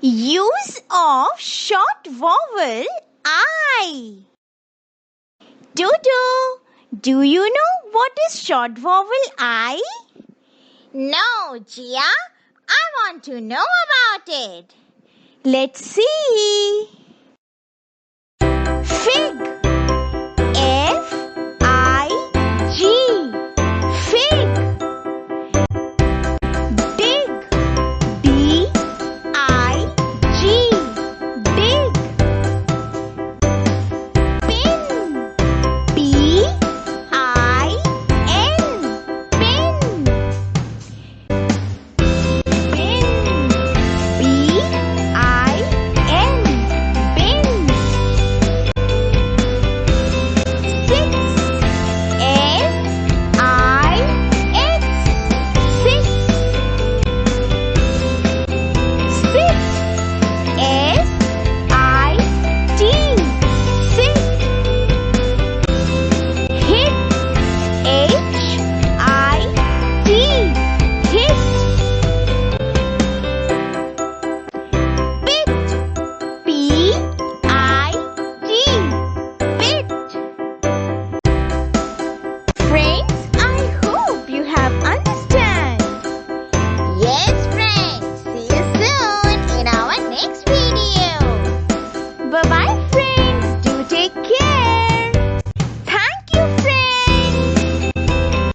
Use of short vowel I. Dodo, do you know what is short vowel I? No, Jia. I want to know about it. Let's see. Fig.